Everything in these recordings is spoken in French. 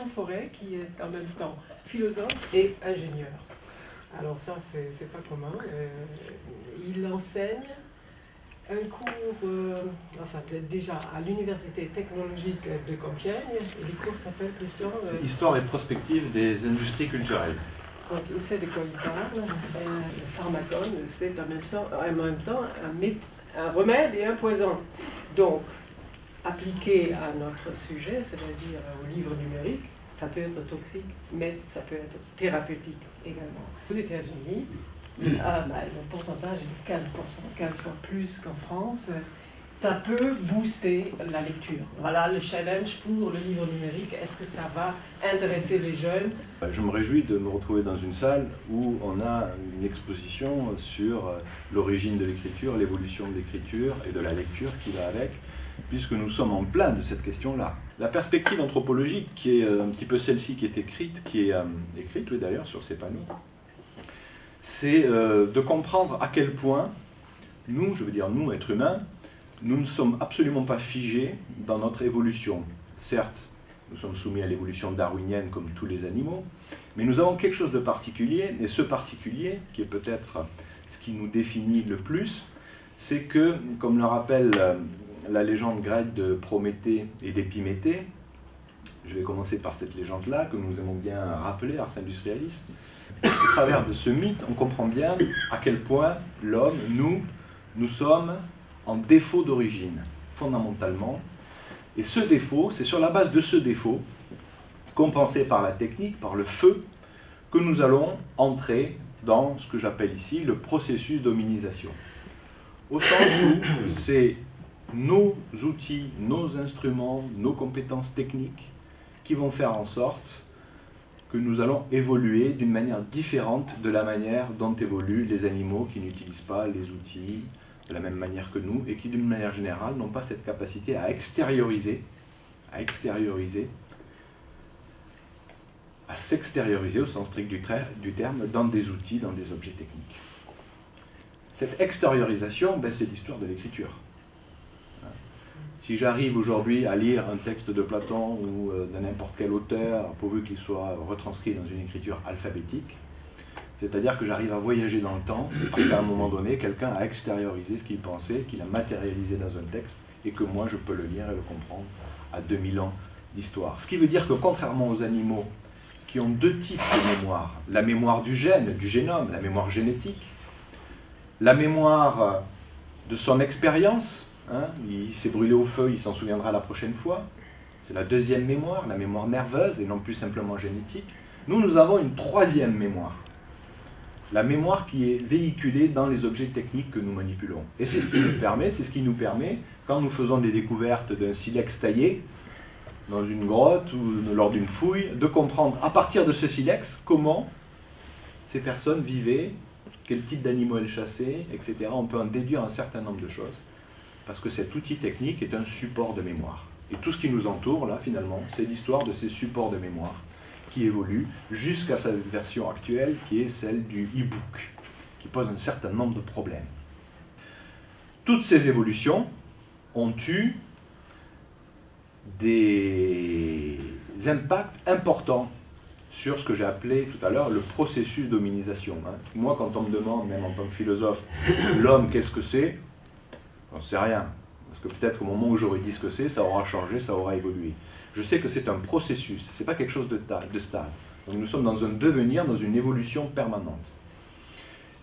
Christian Forêt, qui est en même temps philosophe et ingénieur. Alors ça, c'est pas commun. Il enseigne un cours, déjà à l'Université technologique de Compiègne. Et le cours s'appelle, Christian... Histoire et prospective des industries culturelles. Donc il sait de quoi il parle. Le pharmacone, c'est en même temps un remède et un poison. Donc, appliqué à notre sujet, c'est-à-dire au livre numérique, ça peut être toxique, mais ça peut être thérapeutique également. Aux États-Unis, le pourcentage est de 15%, 15 fois plus qu'en France. Ça peut booster la lecture. Voilà le challenge pour le livre numérique. Est-ce que ça va intéresser les jeunes? Je me réjouis de me retrouver dans une salle où on a une exposition sur l'origine de l'écriture, l'évolution de l'écriture et de la lecture qui va avec, puisque nous sommes en plein de cette question-là. La perspective anthropologique, qui est un petit peu celle-ci qui est écrite, oui d'ailleurs sur ces panneaux, c'est de comprendre à quel point nous, je veux dire nous, êtres humains, nous ne sommes absolument pas figés dans notre évolution. Certes, nous sommes soumis à l'évolution darwinienne comme tous les animaux, mais nous avons quelque chose de particulier, et ce particulier, qui est peut-être ce qui nous définit le plus, c'est que, comme le rappelle la légende grecque de Prométhée et d'Épiméthée, je vais commencer par cette légende-là, que nous aimons bien rappeler, Ars Industrialis. Au travers de ce mythe, on comprend bien à quel point l'homme, nous sommes en défaut d'origine, fondamentalement. Et ce défaut, c'est sur la base de ce défaut, compensé par la technique, par le feu, que nous allons entrer dans ce que j'appelle ici le processus d'hominisation. Au sens où c'est nos outils, nos instruments, nos compétences techniques qui vont faire en sorte que nous allons évoluer d'une manière différente de la manière dont évoluent les animaux qui n'utilisent pas les outils de la même manière que nous, et qui d'une manière générale n'ont pas cette capacité à extérioriser, à s'extérioriser au sens strict du terme, dans des outils, dans des objets techniques. Cette extériorisation, c'est l'histoire de l'écriture. Si j'arrive aujourd'hui à lire un texte de Platon ou de n'importe quel auteur, pourvu qu'il soit retranscrit dans une écriture alphabétique, c'est-à-dire que j'arrive à voyager dans le temps, parce qu'à un moment donné, quelqu'un a extériorisé ce qu'il pensait, qu'il a matérialisé dans un texte, et que moi je peux le lire et le comprendre à 2000 ans d'histoire. Ce qui veut dire que contrairement aux animaux qui ont deux types de mémoire, la mémoire du gène, du génome, la mémoire génétique, la mémoire de son expérience, il s'est brûlé au feu, il s'en souviendra la prochaine fois, c'est la deuxième mémoire, la mémoire nerveuse et non plus simplement génétique. Nous avons une troisième mémoire. La mémoire qui est véhiculée dans les objets techniques que nous manipulons. Et c'est ce qui nous permet, quand nous faisons des découvertes d'un silex taillé, dans une grotte ou lors d'une fouille, de comprendre à partir de ce silex comment ces personnes vivaient, quel type d'animaux elles chassaient, etc. On peut en déduire un certain nombre de choses, parce que cet outil technique est un support de mémoire. Et tout ce qui nous entoure, là, finalement, c'est l'histoire de ces supports de mémoire qui évolue jusqu'à sa version actuelle, qui est celle du e-book, qui pose un certain nombre de problèmes. Toutes ces évolutions ont eu des impacts importants sur ce que j'ai appelé tout à l'heure le processus d'hominisation. Moi, quand on me demande, même en tant que philosophe, l'homme, qu'est-ce que c'est? J'en sais rien. Parce que peut-être qu'au moment où j'aurais dit ce que c'est, ça aura changé, ça aura évolué. Je sais que c'est un processus, ce n'est pas quelque chose de stable. Donc nous sommes dans un devenir, dans une évolution permanente.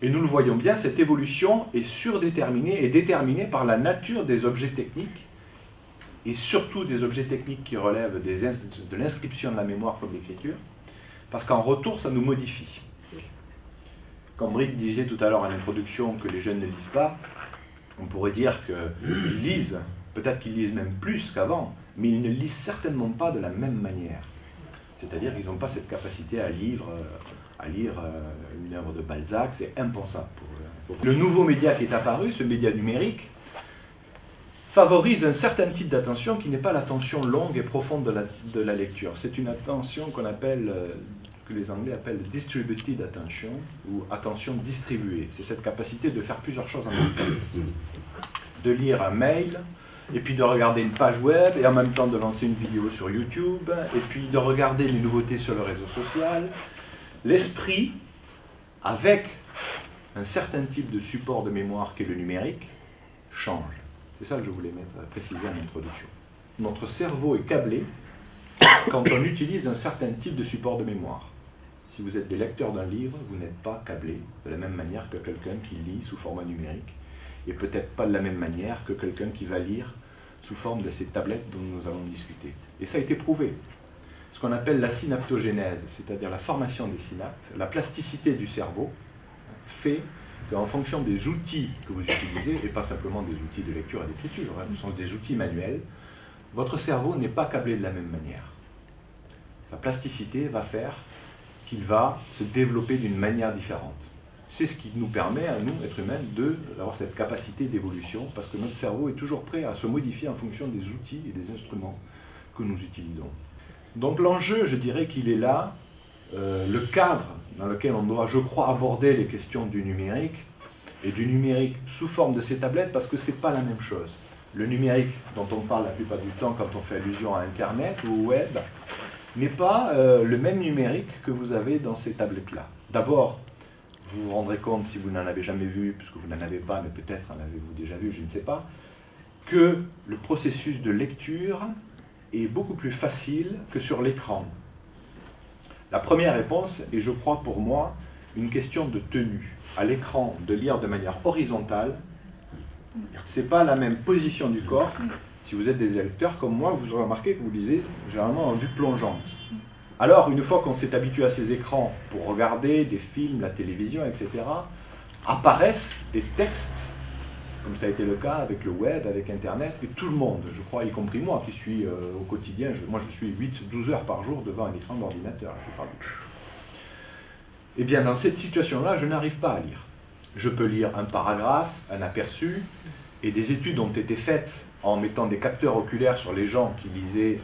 Et nous le voyons bien, cette évolution est surdéterminée et déterminée par la nature des objets techniques, et surtout des objets techniques qui relèvent de l'inscription de la mémoire comme l'écriture, parce qu'en retour, ça nous modifie. Quand Britt disait tout à l'heure en introduction que les jeunes ne lisent pas, on pourrait dire qu'ils lisent, peut-être qu'ils lisent même plus qu'avant, mais ils ne lisent certainement pas de la même manière. C'est-à-dire qu'ils n'ont pas cette capacité à lire une œuvre de Balzac, c'est impensable pour eux. Le nouveau média qui est apparu, ce média numérique, favorise un certain type d'attention qui n'est pas l'attention longue et profonde de la lecture. C'est une attention que les Anglais appellent distributed attention, ou attention distribuée. C'est cette capacité de faire plusieurs choses en même temps. De lire un mail, et puis de regarder une page web, et en même temps de lancer une vidéo sur YouTube, et puis de regarder les nouveautés sur le réseau social. L'esprit, avec un certain type de support de mémoire qu'est le numérique, change. C'est ça que je voulais préciser en introduction. Notre cerveau est câblé quand on utilise un certain type de support de mémoire. Si vous êtes des lecteurs d'un livre, vous n'êtes pas câblé de la même manière que quelqu'un qui lit sous format numérique, et peut-être pas de la même manière que quelqu'un qui va lire sous forme de ces tablettes dont nous allons discuter. Et ça a été prouvé. Ce qu'on appelle la synaptogénèse, c'est-à-dire la formation des synapses, la plasticité du cerveau, fait qu'en fonction des outils que vous utilisez, et pas simplement des outils de lecture et d'écriture, ce sont des outils manuels, votre cerveau n'est pas câblé de la même manière. Sa plasticité va faire qu'il va se développer d'une manière différente. C'est ce qui nous permet, à nous, êtres humains, d'avoir cette capacité d'évolution, parce que notre cerveau est toujours prêt à se modifier en fonction des outils et des instruments que nous utilisons. Donc l'enjeu, je dirais qu'il est là, le cadre dans lequel on doit, je crois, aborder les questions du numérique, et du numérique sous forme de ces tablettes, parce que ce n'est pas la même chose. Le numérique dont on parle la plupart du temps quand on fait allusion à Internet ou au web, n'est pas le même numérique que vous avez dans ces tablettes-là. D'abord, vous vous rendrez compte, si vous n'en avez jamais vu, puisque vous n'en avez pas, mais peut-être en avez-vous déjà vu, je ne sais pas, que le processus de lecture est beaucoup plus facile que sur l'écran. La première réponse est, je crois pour moi, une question de tenue. À l'écran, de lire de manière horizontale, ce n'est pas la même position du corps. Si vous êtes des lecteurs comme moi, vous aurez remarqué que vous lisez généralement en vue plongeante. Alors, une fois qu'on s'est habitué à ces écrans pour regarder des films, la télévision, etc., apparaissent des textes, comme ça a été le cas avec le web, avec Internet, et tout le monde, je crois, y compris moi, qui suis au quotidien, moi je suis 8-12 heures par jour devant un écran d'ordinateur, la plupart du temps. Eh bien, dans cette situation-là, je n'arrive pas à lire. Je peux lire un paragraphe, un aperçu, et des études ont été faites en mettant des capteurs oculaires sur les gens qui lisaient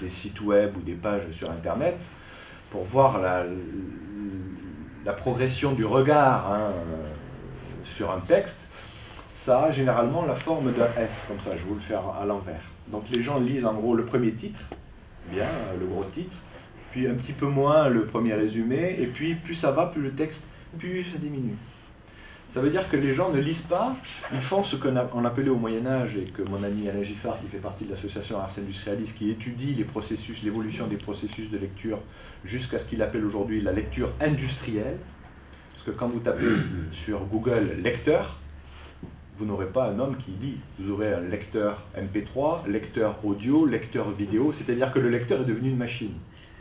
des sites web ou des pages sur Internet, pour voir la progression du regard sur un texte. Ça a généralement la forme d'un F, comme ça, je vais vous le faire à l'envers. Donc les gens lisent en gros le premier titre, bien, le gros titre, puis un petit peu moins le premier résumé, et puis plus ça va, plus le texte, plus ça diminue. Ça veut dire que les gens ne lisent pas, ils font ce qu'on appelait au Moyen-Âge, et que mon ami Alain Giffard, qui fait partie de l'association Ars Industrialis, qui étudie les processus, l'évolution des processus de lecture, jusqu'à ce qu'il appelle aujourd'hui la lecture industrielle. Parce que quand vous tapez sur Google « lecteur », vous n'aurez pas un homme qui lit. Vous aurez un lecteur MP3, lecteur audio, lecteur vidéo, c'est-à-dire que le lecteur est devenu une machine.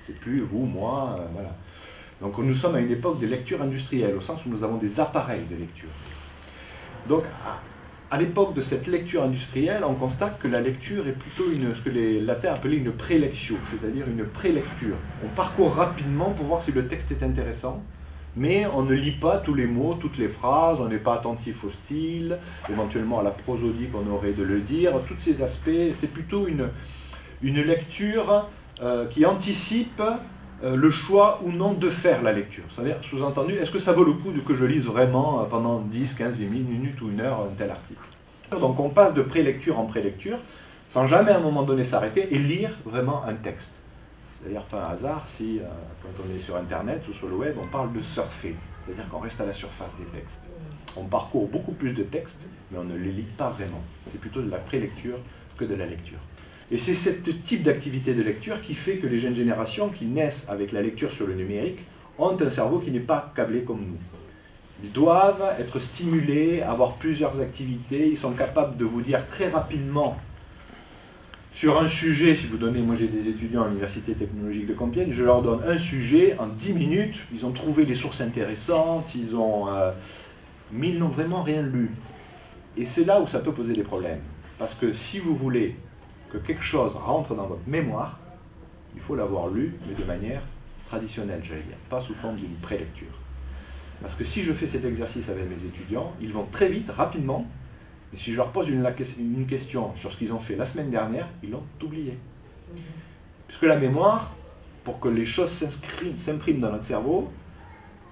C'est plus vous, moi, voilà. Donc nous sommes à une époque de lecture industrielle, au sens où nous avons des appareils de lecture. Donc à l'époque de cette lecture industrielle, on constate que la lecture est plutôt ce que les latins appelaient une prélectio, c'est-à-dire une prélecture. On parcourt rapidement pour voir si le texte est intéressant, mais on ne lit pas tous les mots, toutes les phrases, on n'est pas attentif au style, éventuellement à la prosodie qu'on aurait de le dire, tous ces aspects, c'est plutôt une lecture qui anticipe le choix ou non de faire la lecture. C'est-à-dire, sous-entendu, est-ce que ça vaut le coup que je lise vraiment pendant 10, 15, 20 minutes ou une heure un tel article? Donc on passe de prélecture en prélecture, sans jamais à un moment donné s'arrêter et lire vraiment un texte. C'est-à-dire pas un hasard si, quand on est sur Internet ou sur le web, on parle de surfer. C'est-à-dire qu'on reste à la surface des textes. On parcourt beaucoup plus de textes, mais on ne les lit pas vraiment. C'est plutôt de la prélecture que de la lecture. Et c'est ce type d'activité de lecture qui fait que les jeunes générations qui naissent avec la lecture sur le numérique ont un cerveau qui n'est pas câblé comme nous. Ils doivent être stimulés, avoir plusieurs activités, ils sont capables de vous dire très rapidement sur un sujet, si vous donnez, moi j'ai des étudiants à l'Université technologique de Compiègne, je leur donne un sujet, en 10 minutes, ils ont trouvé les sources intéressantes, mais ils n'ont vraiment rien lu. Et c'est là où ça peut poser des problèmes. Parce que si vous voulez que quelque chose rentre dans votre mémoire, il faut l'avoir lu, mais de manière traditionnelle, j'allais dire, pas sous forme d'une prélecture. Parce que si je fais cet exercice avec mes étudiants, ils vont très vite, rapidement, mais si je leur pose une question sur ce qu'ils ont fait la semaine dernière, ils l'ont oublié. Puisque la mémoire, pour que les choses s'impriment dans notre cerveau,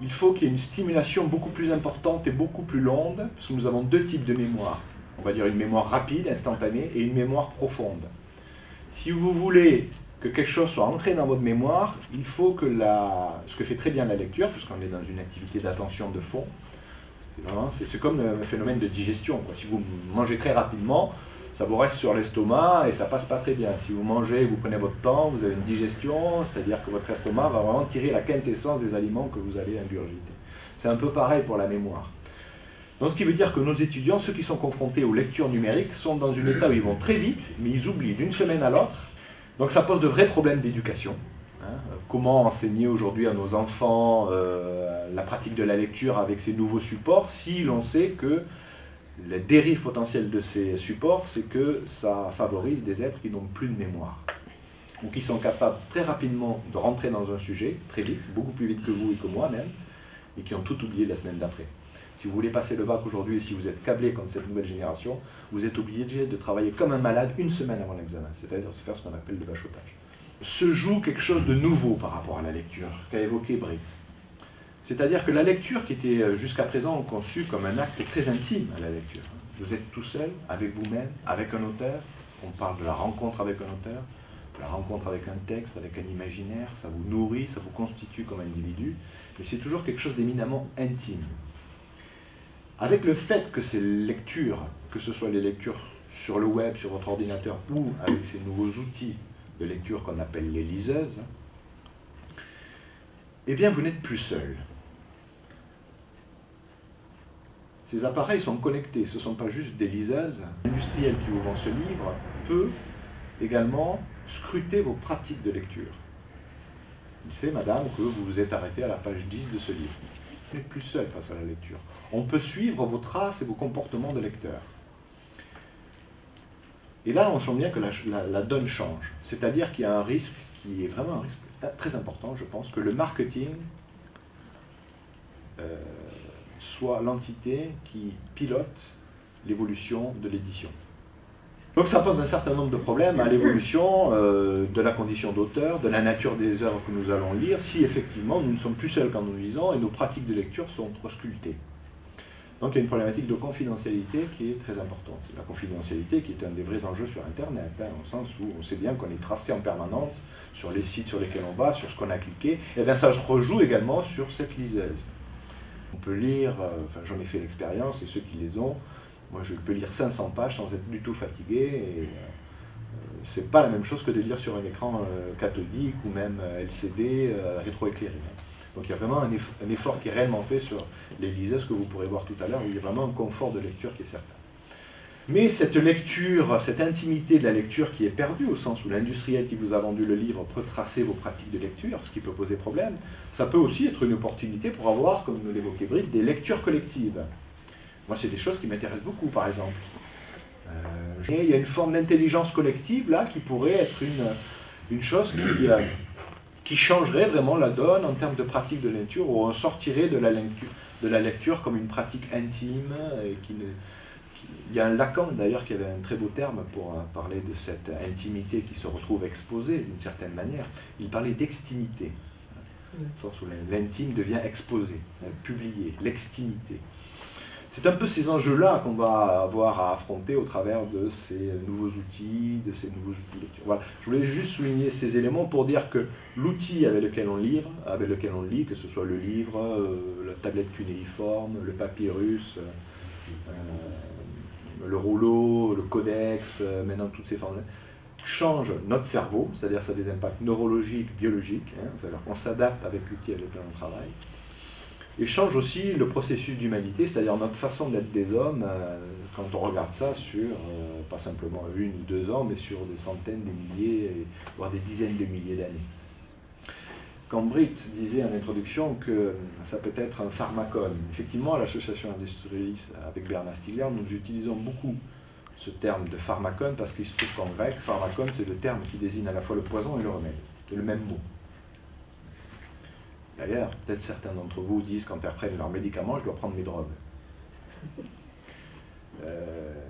il faut qu'il y ait une stimulation beaucoup plus importante et beaucoup plus longue, parce que nous avons deux types de mémoire. On va dire une mémoire rapide, instantanée, et une mémoire profonde. Si vous voulez que quelque chose soit ancré dans votre mémoire, il faut que ce que fait très bien la lecture, puisqu'on est dans une activité d'attention de fond, c'est comme un phénomène de digestion, quoi. Si vous mangez très rapidement, ça vous reste sur l'estomac et ça passe pas très bien. Si vous mangez, vous prenez votre temps, vous avez une digestion, c'est-à-dire que votre estomac va vraiment tirer la quintessence des aliments que vous allez ingurgiter. C'est un peu pareil pour la mémoire. Donc ce qui veut dire que nos étudiants, ceux qui sont confrontés aux lectures numériques, sont dans un état où ils vont très vite, mais ils oublient d'une semaine à l'autre. Donc ça pose de vrais problèmes d'éducation. Comment enseigner aujourd'hui à nos enfants la pratique de la lecture avec ces nouveaux supports si l'on sait que les dérives potentielles de ces supports, c'est que ça favorise des êtres qui n'ont plus de mémoire, ou qui sont capables très rapidement de rentrer dans un sujet, très vite, beaucoup plus vite que vous et que moi même, et qui ont tout oublié la semaine d'après. Si vous voulez passer le bac aujourd'hui, et si vous êtes câblé comme cette nouvelle génération, vous êtes obligé de travailler comme un malade une semaine avant l'examen, c'est-à-dire de faire ce qu'on appelle le bachotage. Se joue quelque chose de nouveau par rapport à la lecture, qu'a évoqué Britt. C'est-à-dire que la lecture, qui était jusqu'à présent conçue comme un acte très intime à la lecture, vous êtes tout seul, avec vous-même, avec un auteur, on parle de la rencontre avec un auteur, de la rencontre avec un texte, avec un imaginaire, ça vous nourrit, ça vous constitue comme individu, mais c'est toujours quelque chose d'éminemment intime. Avec le fait que ces lectures, que ce soit les lectures sur le web, sur votre ordinateur, ou avec ces nouveaux outils de lecture qu'on appelle les liseuses, eh bien vous n'êtes plus seul. Ces appareils sont connectés, ce ne sont pas juste des liseuses. L'industriel qui vous vend ce livre peut également scruter vos pratiques de lecture. Il sait, madame, que vous vous êtes arrêté à la page 10 de ce livre. Vous n'êtes plus seul face à la lecture. On peut suivre vos traces et vos comportements de lecteur. Et là, on sent bien que la donne change. C'est-à-dire qu'il y a un risque qui est vraiment un risque très important, je pense, que le marketing soit l'entité qui pilote l'évolution de l'édition. Donc ça pose un certain nombre de problèmes à l'évolution de la condition d'auteur, de la nature des œuvres que nous allons lire, si effectivement nous ne sommes plus seuls quand nous lisons et nos pratiques de lecture sont auscultées. Donc il y a une problématique de confidentialité qui est très importante. La confidentialité qui est un des vrais enjeux sur Internet, au sens où on sait bien qu'on est tracé en permanence sur les sites sur lesquels on va, sur ce qu'on a cliqué, et bien ça rejoue également sur cette liseuse. On peut lire, enfin j'en ai fait l'expérience, et ceux qui les ont, moi je peux lire 500 pages sans être du tout fatigué, et c'est pas la même chose que de lire sur un écran cathodique ou même LCD rétroéclairé. Donc il y a vraiment un effort qui est réellement fait sur les liseuses que vous pourrez voir tout à l'heure, où il y a vraiment un confort de lecture qui est certain. Mais cette lecture, cette intimité de la lecture qui est perdue, au sens où l'industriel qui vous a vendu le livre peut tracer vos pratiques de lecture, ce qui peut poser problème, ça peut aussi être une opportunité pour avoir, comme nous l'évoquait Britt, des lectures collectives. Moi, c'est des choses qui m'intéressent beaucoup, par exemple. Il y a une forme d'intelligence collective, là, qui pourrait être une chose qui changerait vraiment la donne en termes de pratique de lecture, où on sortirait de la lecture comme une pratique intime. Et il y a un Lacan d'ailleurs qui avait un très beau terme pour parler de cette intimité qui se retrouve exposée d'une certaine manière. Il parlait d'extimité, au sens où l'intime devient exposé, publié, l'extimité. C'est un peu ces enjeux-là qu'on va avoir à affronter au travers de ces nouveaux outils, de lecture. Voilà. Je voulais juste souligner ces éléments pour dire que l'outil avec lequel on lit, que ce soit le livre, la tablette cunéiforme, le papyrus, le rouleau, le codex, maintenant toutes ces formes-là, change notre cerveau, c'est-à-dire ça a des impacts neurologiques, biologiques, c'est-à-dire qu'on s'adapte avec l'outil avec lequel on travaille. Et change aussi le processus d'humanité, c'est-à-dire notre façon d'être des hommes, quand on regarde ça sur, pas simplement 1 ou 2 ans, mais sur des centaines, des milliers, voire des dizaines de milliers d'années. Quand Britt disait en introduction que ça peut être un pharmacone, effectivement, à l'association industrialiste avec Bernard Stiegler, nous utilisons beaucoup ce terme de pharmacone parce qu'il se trouve qu'en grec, pharmacone, c'est le terme qui désigne à la fois le poison et le remède, c'est le même mot. D'ailleurs, peut-être certains d'entre vous disent quand ils reprennent leurs médicaments, je dois prendre mes drogues.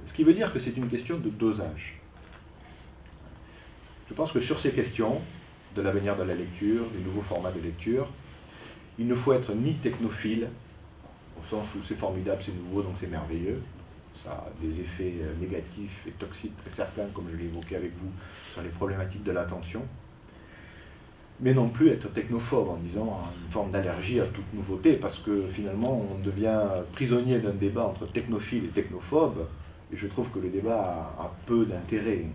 Ce qui veut dire que c'est une question de dosage. Je pense que sur ces questions, de l'avenir de la lecture, des nouveaux formats de lecture, il ne faut être ni technophile, au sens où c'est formidable, c'est nouveau, donc c'est merveilleux, Ça a des effets négatifs et toxiques très certains, comme je l'ai évoqué avec vous, sur les problématiques de l'attention. Mais non plus être technophobe en disant une forme d'allergie à toute nouveauté, parce que finalement on devient prisonnier d'un débat entre technophiles et technophobes, et je trouve que le débat a peu d'intérêt.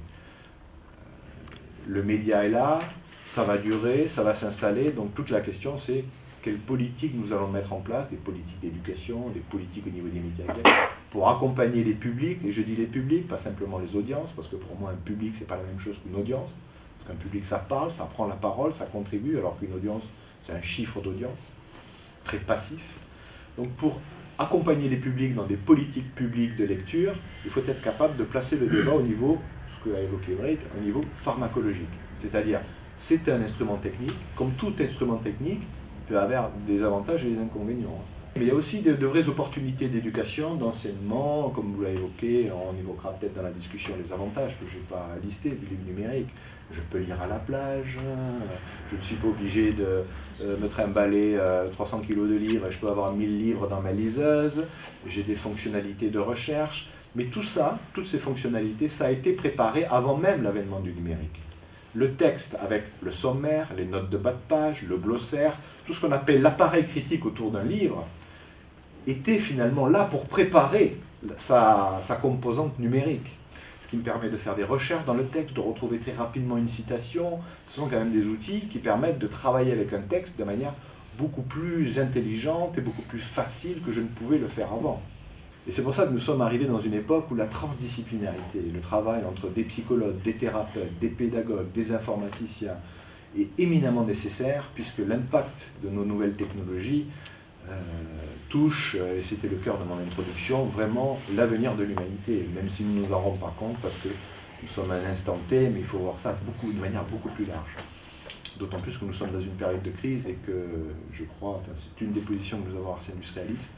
Le média est là, ça va durer, ça va s'installer, donc toute la question c'est quelles politiques nous allons mettre en place, des politiques d'éducation, des politiques au niveau des médias, pour accompagner les publics, et je dis les publics, pas simplement les audiences, parce que pour moi un public c'est pas la même chose qu'une audience. Parce qu'un public, ça parle, ça prend la parole, ça contribue, alors qu'une audience, c'est un chiffre d'audience, très passif. Donc pour accompagner les publics dans des politiques publiques de lecture, il faut être capable de placer le débat au niveau, ce qu'a évoqué Breit, au niveau pharmacologique. C'est-à-dire, c'est un instrument technique, comme tout instrument technique, il peut avoir des avantages et des inconvénients. Mais il y a aussi de vraies opportunités d'éducation, d'enseignement, comme vous l'avez évoqué, on évoquera peut-être dans la discussion les avantages que je n'ai pas listés du livre numérique. Je peux lire à la plage, je ne suis pas obligé de me trimballer 300 kilos de livres, je peux avoir 1000 livres dans ma liseuse, j'ai des fonctionnalités de recherche, mais tout ça, toutes ces fonctionnalités, ça a été préparé avant même l'avènement du numérique. Le texte avec le sommaire, les notes de bas de page, le glossaire, tout ce qu'on appelle l'appareil critique autour d'un livre, était finalement là pour préparer sa composante numérique. Ce qui me permet de faire des recherches dans le texte, de retrouver très rapidement une citation. Ce sont quand même des outils qui permettent de travailler avec un texte de manière beaucoup plus intelligente et beaucoup plus facile que je ne pouvais le faire avant. Et c'est pour ça que nous sommes arrivés dans une époque où la transdisciplinarité, le travail entre des psychologues, des thérapeutes, des pédagogues, des informaticiens est éminemment nécessaire, puisque l'impact de nos nouvelles technologies touche, et c'était le cœur de mon introduction, vraiment l'avenir de l'humanité, même si nous ne nous en rendons pas compte, parce que nous sommes à un instant T, mais il faut voir ça de manière beaucoup plus large. D'autant plus que nous sommes dans une période de crise et que, je crois, enfin, c'est une des positions que nous avons à Ars Industrialis.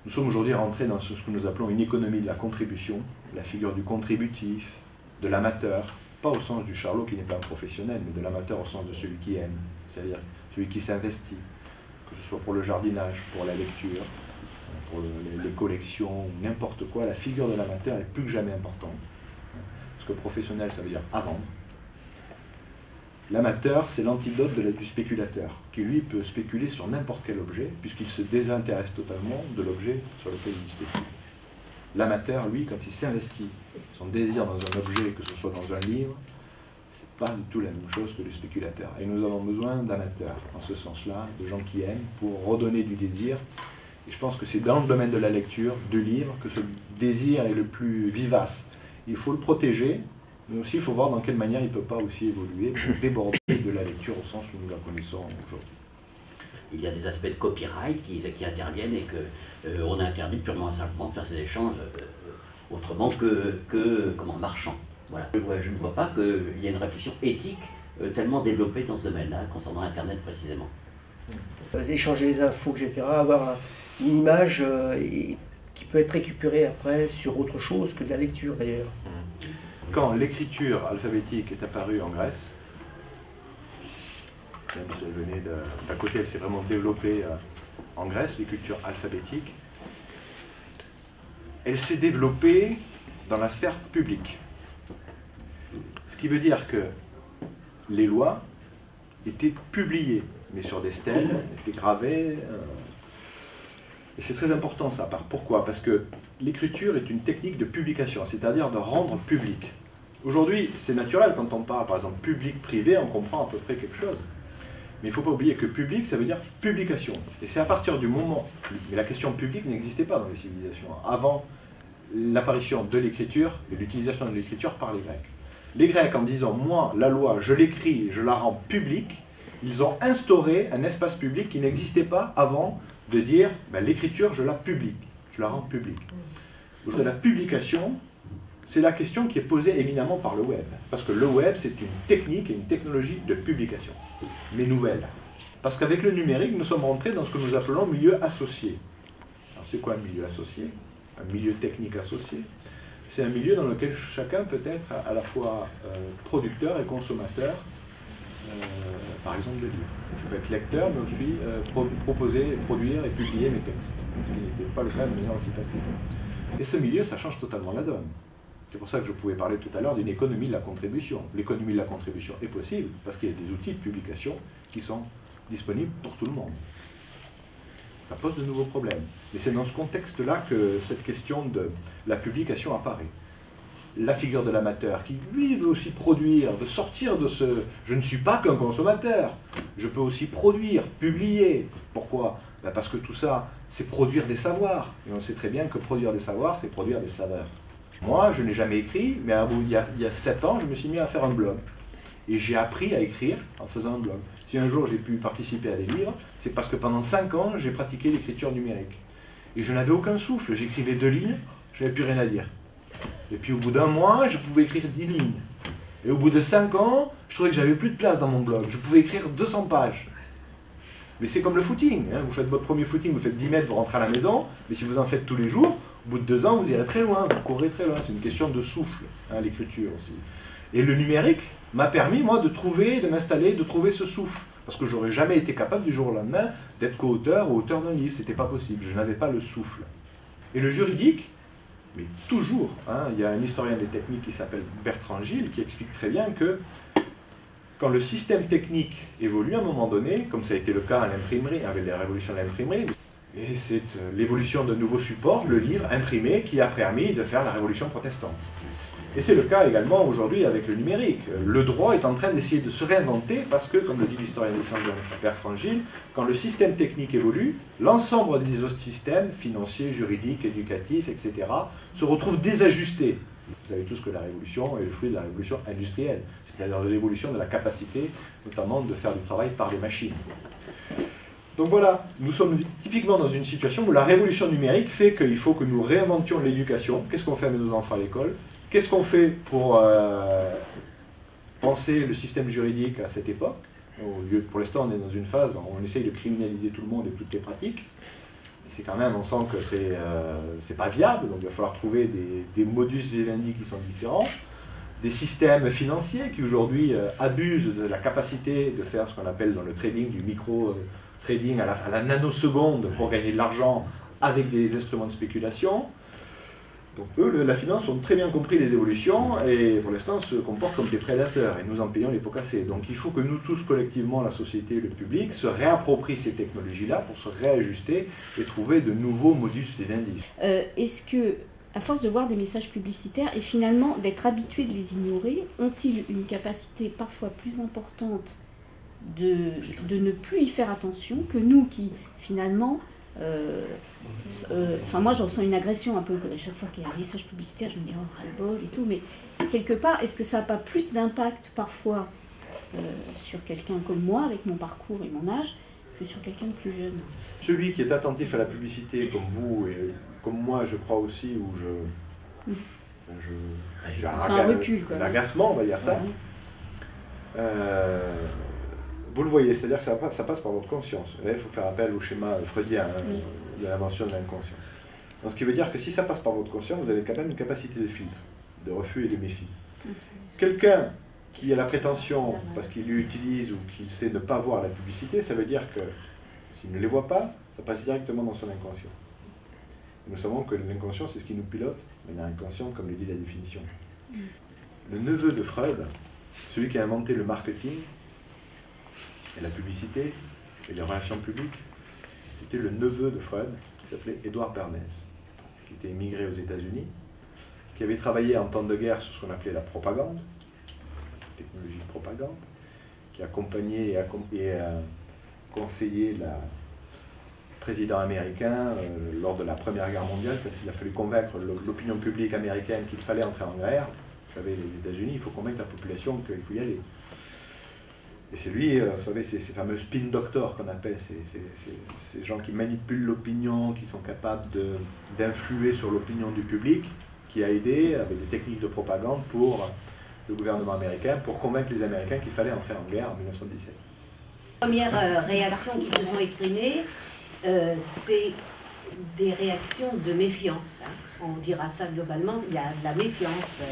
Nous sommes aujourd'hui rentrés dans ce que nous appelons une économie de la contribution, la figure du contributif, de l'amateur, pas au sens du charlot qui n'est pas un professionnel, mais de l'amateur au sens de celui qui aime, c'est-à-dire celui qui s'investit, que ce soit pour le jardinage, pour la lecture, pour les collections, n'importe quoi, la figure de l'amateur est plus que jamais importante. Parce que professionnel, ça veut dire à vendre. L'amateur, c'est l'antidote du spéculateur, qui lui peut spéculer sur n'importe quel objet, puisqu'il se désintéresse totalement de l'objet sur lequel il spécule. L'amateur, lui, quand il s'investit son désir dans un objet, que ce soit dans un livre, c'est pas du tout la même chose que le spéculateur. Et nous avons besoin d'amateurs, en ce sens-là, de gens qui aiment, pour redonner du désir. Et je pense que c'est dans le domaine de la lecture, du livre, que ce désir est le plus vivace. Il faut le protéger, mais aussi il faut voir dans quelle manière il ne peut pas aussi évoluer pour déborder de la lecture au sens où nous la connaissons aujourd'hui. Il y a des aspects de copyright qui interviennent et qu'on est interdit purement et simplement de faire ces échanges autrement que marchand. Voilà. Je ne vois pas qu'il y ait une réflexion éthique tellement développée dans ce domaine-là, concernant Internet précisément. Échanger les infos, etc., avoir une image qui peut être récupérée après sur autre chose que de la lecture d'ailleurs. Quand l'écriture alphabétique est apparue en Grèce, même si elle venait d'un côté, elle s'est vraiment développée en Grèce, l'écriture alphabétique, elle s'est développée dans la sphère publique. Ce qui veut dire que les lois étaient publiées, mais sur des stèles, étaient gravées. Et c'est très important ça. Pourquoi? Parce que l'écriture est une technique de publication, c'est-à-dire de rendre public. Aujourd'hui, c'est naturel quand on parle, par exemple, public-privé, on comprend à peu près quelque chose. Mais il ne faut pas oublier que public, ça veut dire publication. Et c'est à partir du moment... Mais la question publique n'existait pas dans les civilisations. Avant l'apparition de l'écriture et l'utilisation de l'écriture par les Grecs. Les Grecs, en disant, moi, la loi, je l'écris, je la rends publique, ils ont instauré un espace public qui n'existait pas avant de dire, ben, l'écriture, je la publie, je la rends publique. De la publication, c'est la question qui est posée éminemment par le web. Parce que le web, c'est une technique et une technologie de publication, mais nouvelle. Parce qu'avec le numérique, nous sommes rentrés dans ce que nous appelons milieu associé. Alors c'est quoi un milieu associé? Un milieu technique associé. C'est un milieu dans lequel chacun peut être à la fois producteur et consommateur, par exemple, de livres. Je peux être lecteur, mais aussi proposer, produire et publier mes textes. Ce qui n'était pas le cas de manière aussi facile. Et ce milieu, ça change totalement la donne. C'est pour ça que je pouvais parler tout à l'heure d'une économie de la contribution. L'économie de la contribution est possible parce qu'il y a des outils de publication qui sont disponibles pour tout le monde. Ça pose de nouveaux problèmes. Et c'est dans ce contexte-là que cette question de la publication apparaît. La figure de l'amateur, qui lui veut aussi produire, veut sortir de ce « je ne suis pas qu'un consommateur, je peux aussi produire, publier ». Pourquoi? Ben parce que tout ça, c'est produire des savoirs. Et on sait très bien que produire des savoirs, c'est produire des saveurs. Moi, je n'ai jamais écrit, mais il y a 7 ans, je me suis mis à faire un blog. Et j'ai appris à écrire en faisant un blog. Si un jour j'ai pu participer à des livres, c'est parce que pendant 5 ans, j'ai pratiqué l'écriture numérique. Et je n'avais aucun souffle, j'écrivais 2 lignes, je n'avais plus rien à dire. Et puis au bout d'1 mois, je pouvais écrire 10 lignes. Et au bout de 5 ans, je trouvais que j'avais plus de place dans mon blog. Je pouvais écrire 200 pages. Mais c'est comme le footing. Hein. Vous faites votre premier footing, vous faites 10 mètres, vous rentrez à la maison. Mais si vous en faites tous les jours, au bout de 2 ans, vous irez très loin, vous courrez très loin. C'est une question de souffle, hein, l'écriture aussi. Et le numérique m'a permis, moi, de m'installer, de trouver ce souffle. Parce que j'aurais jamais été capable du jour au lendemain d'être co-auteur ou auteur d'un livre. C'était pas possible. Je n'avais pas le souffle. Et le juridique, mais toujours, hein, il y a un historien des techniques qui s'appelle Bertrand Gilles qui explique très bien que quand le système technique évolue à un moment donné, comme ça a été le cas à l'imprimerie, avec la révolution de l'imprimerie, et c'est l'évolution de nouveaux supports, le livre imprimé, qui a permis de faire la révolution protestante. Et c'est le cas également aujourd'hui avec le numérique. Le droit est en train d'essayer de se réinventer parce que, comme le dit l'historien des sciences Bertrand Gilles, quand le système technique évolue, l'ensemble des autres systèmes, financiers, juridiques, éducatifs, etc., se retrouvent désajustés. Vous savez tous que la révolution est le fruit de la révolution industrielle, c'est-à-dire de l'évolution de la capacité, notamment de faire du travail par des machines. Donc voilà, nous sommes typiquement dans une situation où la révolution numérique fait qu'il faut que nous réinventions l'éducation. Qu'est-ce qu'on fait avec nos enfants à l'école? Qu'est-ce qu'on fait pour penser le système juridique à cette époque? Pour l'instant, on est dans une phase où on essaye de criminaliser tout le monde et toutes les pratiques. C'est quand même, on sent que c'est pas viable, donc il va falloir trouver des modus vivendi qui sont différents, des systèmes financiers qui aujourd'hui abusent de la capacité de faire ce qu'on appelle dans le trading du micro-trading à la nanoseconde pour gagner de l'argent avec des instruments de spéculation. Donc eux, la finance, ont très bien compris les évolutions et pour l'instant se comportent comme des prédateurs et nous en payons les pots cassés. Donc il faut que nous tous collectivement, la société, le public, se réapproprient ces technologies-là pour se réajuster et trouver de nouveaux modus vivendi. Est-ce que, à force de voir des messages publicitaires et finalement d'être habitués de les ignorer, ont-ils une capacité parfois plus importante de ne plus y faire attention que nous qui finalement... moi j'en ressens une agression un peu chaque fois qu'il y a un message publicitaire, je me dis oh ras-le-bol et tout, mais quelque part est-ce que ça n'a pas plus d'impact parfois sur quelqu'un comme moi avec mon parcours et mon âge que sur quelqu'un de plus jeune? Celui qui est attentif à la publicité comme vous et comme moi je crois aussi, où j'ai un agacement, on va dire ça. Vous le voyez, c'est-à-dire que ça passe par votre conscience. Là, il faut faire appel au schéma freudien de l'invention de l'inconscient. Donc, ce qui veut dire que si ça passe par votre conscience, vous avez quand même une capacité de filtre, de refus et de méfie. Quelqu'un qui a la prétention, parce qu'il l'utilise ou qu'il sait ne pas voir la publicité, ça veut dire que s'il ne les voit pas, ça passe directement dans son inconscient. Et nous savons que l'inconscient, c'est ce qui nous pilote, mais l'inconscient, comme le dit la définition. Le neveu de Freud, celui qui a inventé le marketing, et la publicité, et les relations publiques, c'était le neveu de Freud, qui s'appelait Édouard Bernays, qui était émigré aux États-Unis, qui avait travaillé en temps de guerre sur ce qu'on appelait la propagande, technologie de propagande, qui accompagnait et conseillé le président américain lors de la Première Guerre mondiale, quand il a fallu convaincre l'opinion publique américaine qu'il fallait entrer en guerre. Vous savez, les États-Unis, il faut convaincre la population qu'il faut y aller. Et c'est lui, vous savez, ces fameux spin doctors qu'on appelle, ces gens qui manipulent l'opinion, qui sont capables d'influer sur l'opinion du public, qui a aidé avec des techniques de propagande pour le gouvernement américain, pour convaincre les Américains qu'il fallait entrer en guerre en 1917. Les premières réactions qui se sont exprimées, c'est des réactions de méfiance. Hein. On dira ça globalement, il y a de la méfiance.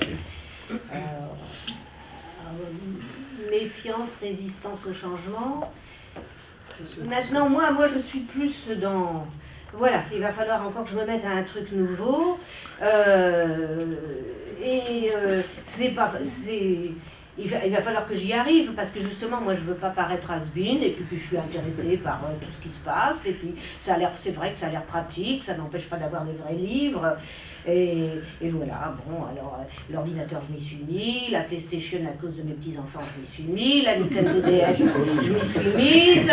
Méfiance, résistance au changement. Maintenant, moi je suis plus dans... voilà, il va falloir encore que je me mette à un truc nouveau. Il va falloir que j'y arrive, parce que justement, moi, je veux pas paraître has-been, et puis je suis intéressée par tout ce qui se passe, et puis c'est vrai que ça a l'air pratique, ça n'empêche pas d'avoir des vrais livres, et voilà, bon, alors, l'ordinateur, je m'y suis mis, la PlayStation, à cause de mes petits-enfants, je m'y suis mis, la Nintendo DS, je m'y suis mise,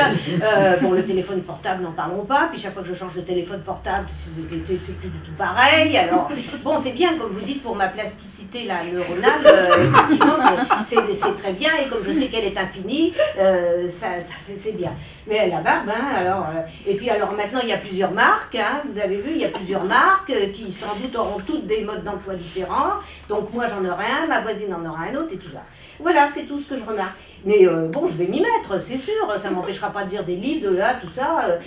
bon, le téléphone portable, n'en parlons pas, puis chaque fois que je change de téléphone portable, c'est plus du tout pareil, alors, bon, c'est bien, comme vous dites, pour ma plasticité, là, neuronale, effectivement, c'est très bien, et comme je sais qu'elle est infinie, c'est bien. Mais la barbe, hein, alors, et puis alors maintenant il y a plusieurs marques, hein, vous avez vu, il y a plusieurs marques qui sans doute auront toutes des modes d'emploi différents, donc moi j'en aurai un, ma voisine en aura un autre et tout ça. Voilà, c'est tout ce que je remarque. Mais bon, je vais m'y mettre, c'est sûr, ça ne m'empêchera pas de lire des livres, de là, tout ça.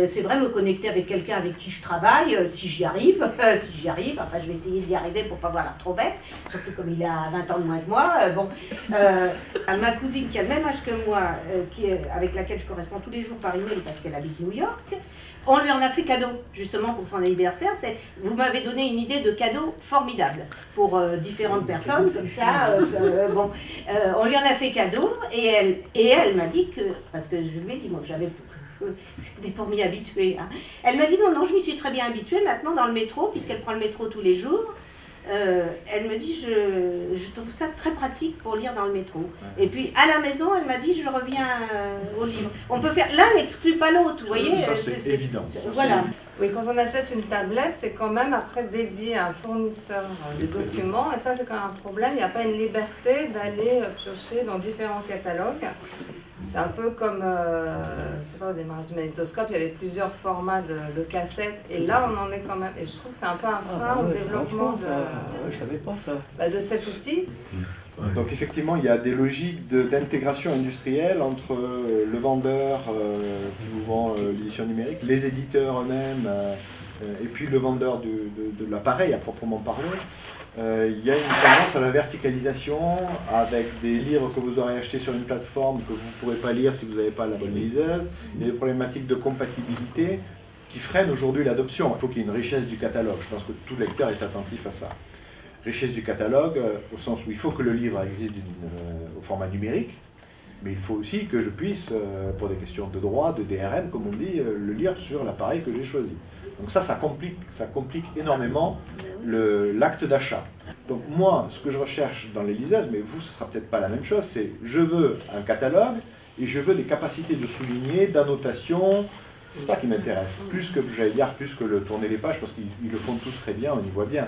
C'est vrai, me connecter avec quelqu'un avec qui je travaille, si j'y arrive, enfin je vais essayer d'y arriver pour ne pas avoir l'air trop bête, surtout comme il a 20 ans de moins que moi. Ma cousine qui a le même âge que moi, avec laquelle je corresponds tous les jours par email parce qu'elle habite New York, on lui en a fait cadeau, justement pour son anniversaire. Vous m'avez donné une idée de cadeau formidable pour différentes personnes, comme ça. On lui en a fait cadeau, et elle m'a dit que, parce que je lui ai dit moi que j'avais, c'était pour m'y habituer, hein. Elle m'a dit non, je m'y suis très bien habituée maintenant dans le métro, puisqu'elle prend le métro tous les jours. Elle me dit je trouve ça très pratique pour lire dans le métro. Et puis à la maison, elle m'a dit je reviens au livre. On peut faire, l'un n'exclut pas l'autre, vous voyez. Ça c'est évident. Voilà. Oui, quand on achète une tablette, c'est quand même après dédié à un fournisseur de documents, et ça c'est quand même un problème. Il n'y a pas une liberté d'aller piocher dans différents catalogues. C'est un peu comme, je sais pas, au démarrage du magnétoscope, il y avait plusieurs formats de cassettes, et là on en est quand même, et je trouve que c'est un peu un frein au développement je savais pas ça. De cet outil. Donc effectivement, il y a des logiques d'intégration industrielle entre le vendeur qui vous vend l'édition numérique, les éditeurs eux-mêmes, et puis le vendeur de l'appareil à proprement parler. Il y a une tendance à la verticalisation avec des livres que vous aurez achetés sur une plateforme que vous ne pourrez pas lire si vous n'avez pas la bonne liseuse. Il y a des problématiques de compatibilité qui freinent aujourd'hui l'adoption. Il faut qu'il y ait une richesse du catalogue. Je pense que tout lecteur est attentif à ça. Richesse du catalogue, au sens où il faut que le livre existe au format numérique, mais il faut aussi que je puisse, pour des questions de droit, de DRM, comme on dit, le lire sur l'appareil que j'ai choisi. Donc ça complique énormément l'acte d'achat. Donc moi, ce que je recherche dans les liseuses, mais vous, ce ne sera peut-être pas la même chose, c'est je veux un catalogue et je veux des capacités de souligner, d'annotation. C'est ça qui m'intéresse, plus que le tourner les pages, parce qu'ils le font tous très bien, on y voit bien.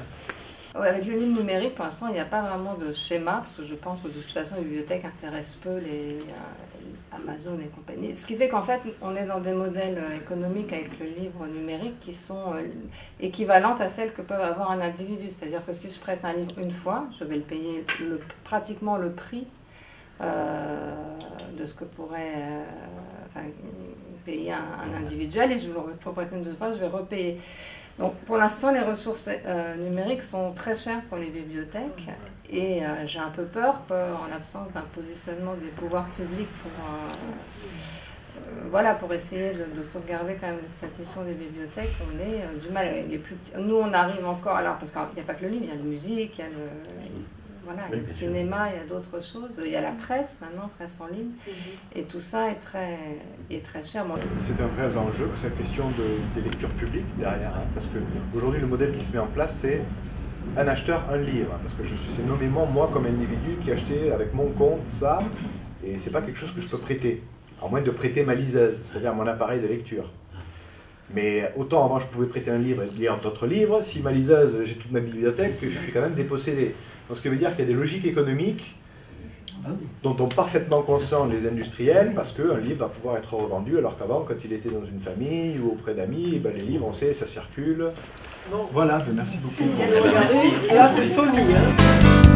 Ouais, avec le livre numérique, pour l'instant, il n'y a pas vraiment de schéma, parce que je pense que de toute façon, les bibliothèques intéressent peu les Amazon et compagnie. Ce qui fait qu'en fait, on est dans des modèles économiques avec le livre numérique qui sont équivalentes à celles que peut avoir un individu. C'est-à-dire que si je prête un livre une fois, je vais le payer pratiquement le prix de ce que pourrait payer un individuel, et je le prêter une deuxième fois, je vais repayer. Donc pour l'instant, les ressources numériques sont très chères pour les bibliothèques, et j'ai un peu peur qu'en l'absence d'un positionnement des pouvoirs publics pour essayer de sauvegarder quand même cette mission des bibliothèques, on ait du mal. Les plus petits. Nous, on arrive encore, alors parce qu'il n'y a pas que le livre, il y a la musique, il y a le cinéma, il y a d'autres choses, il y a la presse maintenant, presse en ligne, et tout ça est très cher. Bon. C'est un vrai enjeu, cette question des lectures publiques derrière, hein, parce qu'aujourd'hui le modèle qui se met en place, c'est un acheteur, un livre, hein, parce que c'est nommément moi comme individu qui ai acheté avec mon compte ça, et c'est pas quelque chose que je peux prêter, à moins de prêter ma liseuse, c'est-à-dire mon appareil de lecture. Mais autant avant je pouvais prêter un livre et lire d'autres livres, si ma liseuse, j'ai toute ma bibliothèque, je suis quand même dépossédé. Donc ce qui veut dire qu'il y a des logiques économiques dont ont parfaitement conscience les industriels, parce qu'un livre va pouvoir être revendu, alors qu'avant, quand il était dans une famille ou auprès d'amis, les livres, on sait, ça circule. Bon. Voilà, merci beaucoup. Alors c'est Sony. Hein.